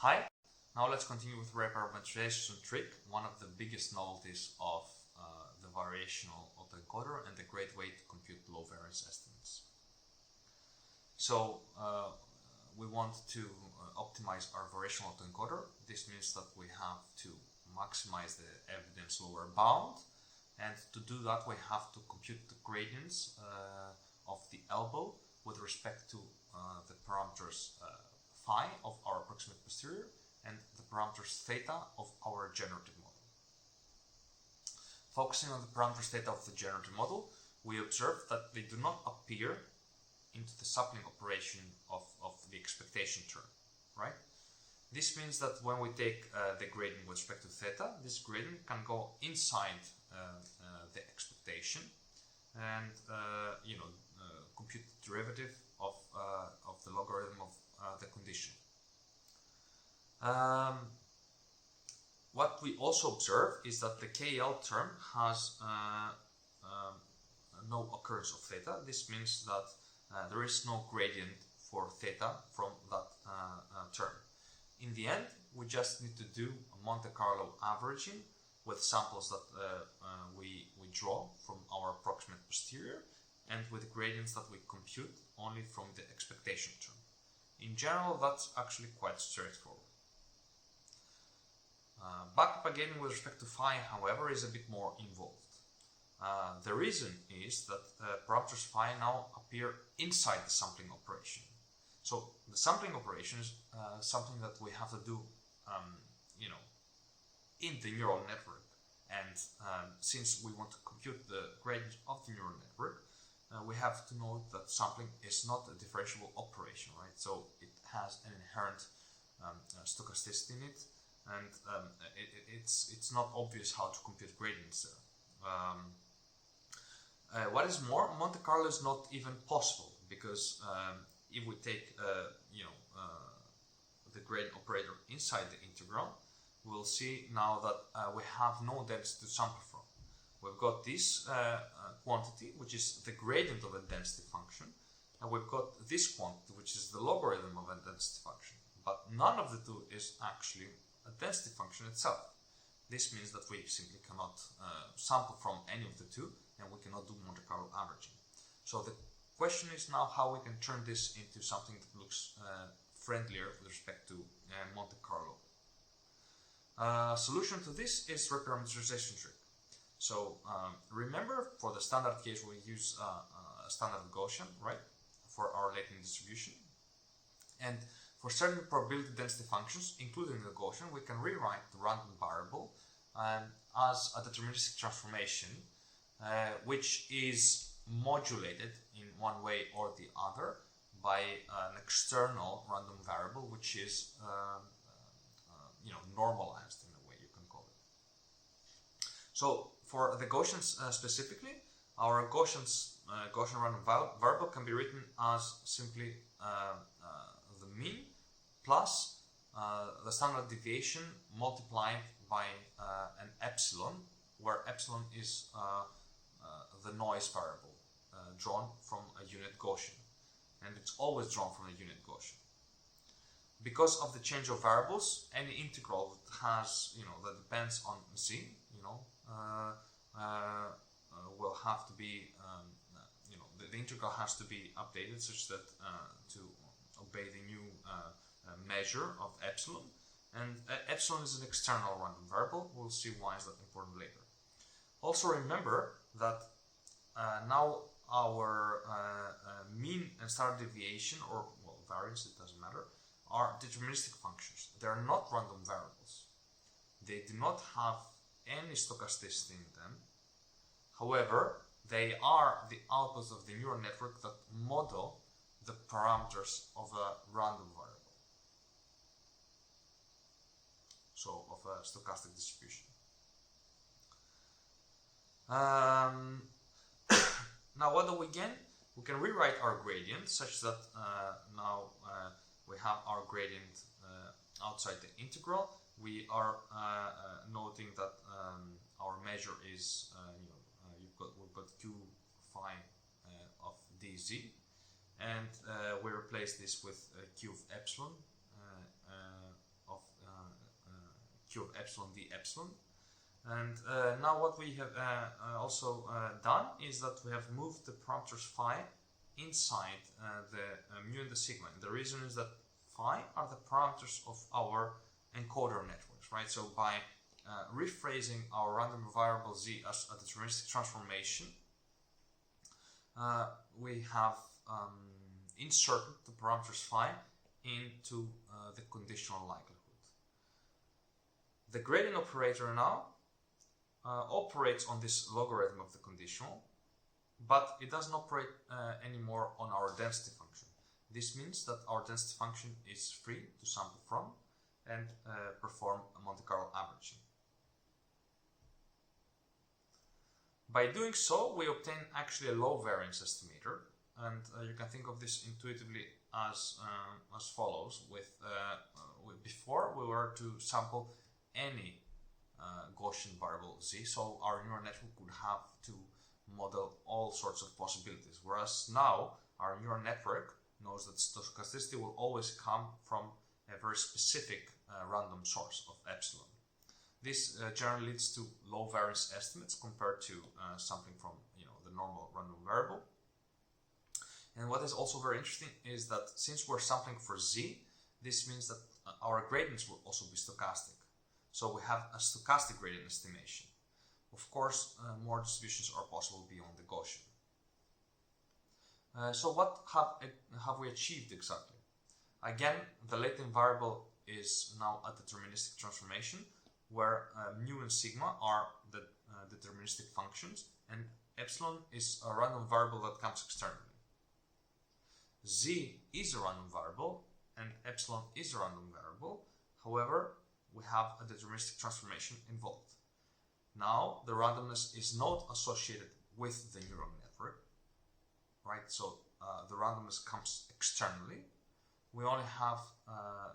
Hi, now let's continue with reparameterization trick, one of the biggest novelties of the variational autoencoder and a great way to compute low variance estimates. So we want to optimize our variational autoencoder. This means that we have to maximize the evidence lower bound, and to do that we have to compute the gradients of the elbow with respect to the parameters phi of our approximate posterior and the parameters theta of our generative model. Focusing on the parameters theta of the generative model, we observe that they do not appear into the sampling operation of the expectation term, right? This means that when we take the gradient with respect to theta, this gradient can go inside the expectation and compute the derivative of the logarithm of the condition. What we also observe is that the KL term has no occurrence of theta. This means that there is no gradient for theta from that term. In the end, we just need to do a Monte Carlo averaging with samples that we draw from our approximate posterior and with gradients that we compute only from the expectation term. In general, that's actually quite straightforward. Backup again with respect to phi, however, is a bit more involved. The reason is that parameters phi now appear inside the sampling operation. So the sampling operation is something that we have to do, in the neural network. And since we want to compute the gradient of the neural network, we have to note that sampling is not a differentiable operation, right? So it has an inherent stochasticity in it, and it's not obvious how to compute gradients there. What is more, Monte Carlo is not even possible because if we take the gradient operator inside the integral, we'll see now that we have no density to sample from. We've got this quantity, which is the gradient of a density function, and we've got this quantity, which is the logarithm of a density function. But none of the two is actually a density function itself. This means that we simply cannot sample from any of the two, and we cannot do Monte Carlo averaging. So the question is now how we can turn this into something that looks friendlier with respect to Monte Carlo. Solution to this is reparameterization trick. So remember, for the standard case we use a standard Gaussian, right, for our latent distribution, and for certain probability density functions, including the Gaussian, we can rewrite the random variable as a deterministic transformation, which is modulated in one way or the other by an external random variable, which is normalized in a way, you can call it. So for the Gaussians specifically, our Gaussian random variable can be written as simply the mean plus the standard deviation multiplied by an epsilon, where epsilon is the noise variable drawn from a unit Gaussian, and it's always drawn from a unit Gaussian. Because of the change of variables, any integral that has, that depends on z, will have to be, the integral has to be updated such that to obey the new measure of epsilon. And epsilon is an external random variable. We'll see why is that important later. Also remember that now our mean and standard deviation, or variance, it doesn't matter, are deterministic functions. They are not random variables. They do not have any stochasticity in them. However, they are the outputs of the neural network that model the parameters of a random variable. So, of a stochastic distribution. Now, what do we gain? We can rewrite our gradient such that now we have our gradient outside the integral. We are noting that our measure is, we've got q phi of dz, and we replace this with q of epsilon of q of epsilon d epsilon. And now what we have also done is that we have moved the parameters phi inside the mu and the sigma. And the reason is that phi are the parameters of our encoder networks, right? So by rephrasing our random variable z as a deterministic transformation, we have inserted the parameters phi into the conditional likelihood. The gradient operator now operates on this logarithm of the conditional, but it doesn't operate anymore on our density function. This means that our density function is free to sample from and perform a Monte Carlo averaging. By doing so, we obtain actually a low variance estimator, and you can think of this intuitively as follows. Before we were to sample any Gaussian variable z, so our neural network would have to model all sorts of possibilities, whereas now our neural network knows that stochasticity will always come from a very specific random source of epsilon. This generally leads to low variance estimates compared to sampling from the normal random variable. And what is also very interesting is that since we're sampling for z, this means that our gradients will also be stochastic. So we have a stochastic gradient estimation. Of course, more distributions are possible beyond the Gaussian. So what have we achieved exactly? Again, the latent variable is now a deterministic transformation where mu and sigma are the deterministic functions and epsilon is a random variable that comes externally. Z is a random variable and epsilon is a random variable. However, we have a deterministic transformation involved. Now, the randomness is not associated with the neural network, right? So the randomness comes externally. We only have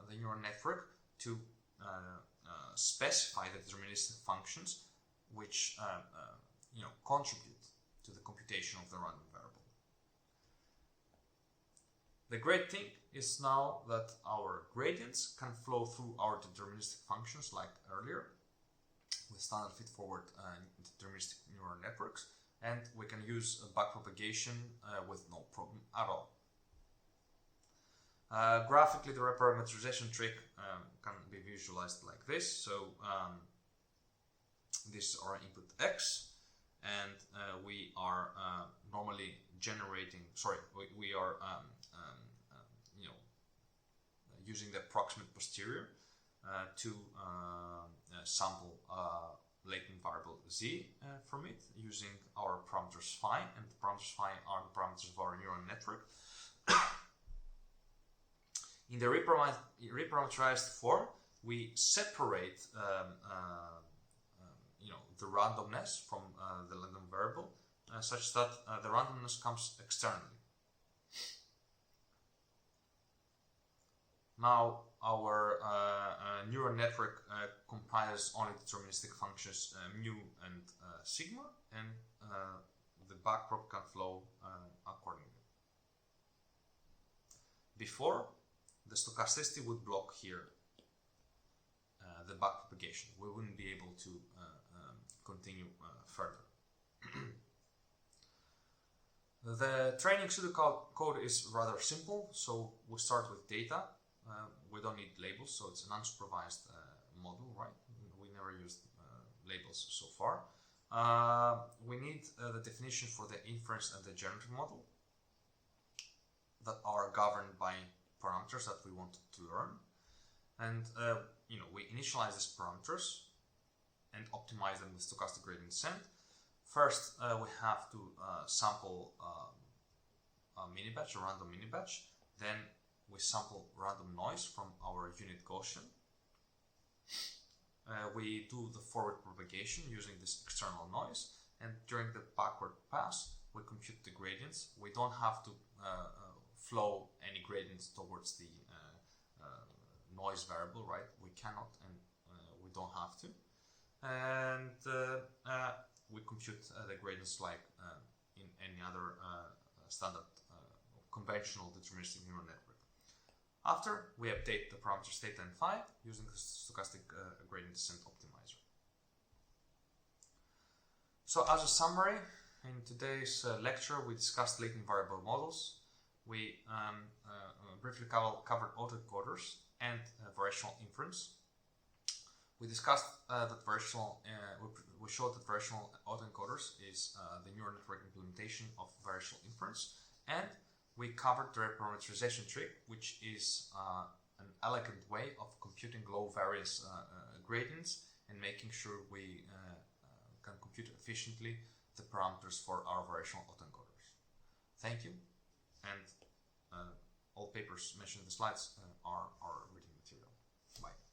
the neural network to specify the deterministic functions which contribute to the computation of the random variable. The great thing is now that our gradients can flow through our deterministic functions like earlier with standard feed-forward deterministic neural networks, and we can use backpropagation with no problem at all. Graphically, the reparameterization trick can be visualized like this. So this is our input x, and we are normally generating. We are using the approximate posterior to sample latent variable z from it using our parameters phi, and the parameters phi are the parameters of our neural network. In the reparameterized form, we separate the randomness from the random variable such that the randomness comes externally. Now our neural network compiles only deterministic functions mu and sigma, and the backprop can flow accordingly. Before, the stochasticity would block here the backpropagation. We wouldn't be able to continue further. The training pseudocode is rather simple, so we start with data. We don't need labels, so it's an unsupervised model, right? We never used labels so far. We need the definition for the inference and the generative model that are governed by parameters that we want to learn, and we initialize these parameters and optimize them with stochastic gradient descent. First, we have to sample a mini batch, a random mini batch. Then we sample random noise from our unit Gaussian. We do the forward propagation using this external noise, and during the backward pass, we compute the gradients. We don't have to flow any gradients towards the noise variable, right? We cannot, and we don't have to. And we compute the gradients like in any other standard conventional deterministic neural network. After, we update the parameters theta and phi using the stochastic gradient descent optimizer. So as a summary, in today's lecture we discussed latent variable models. We briefly covered autoencoders and variational inference. We discussed that we showed that variational autoencoders is the neural network implementation of variational inference, and we covered the reparameterization trick, which is an elegant way of computing low variance gradients and making sure we can compute efficiently the parameters for our variational autoencoders. Thank you, and all papers mentioned in the slides are our reading material. Bye.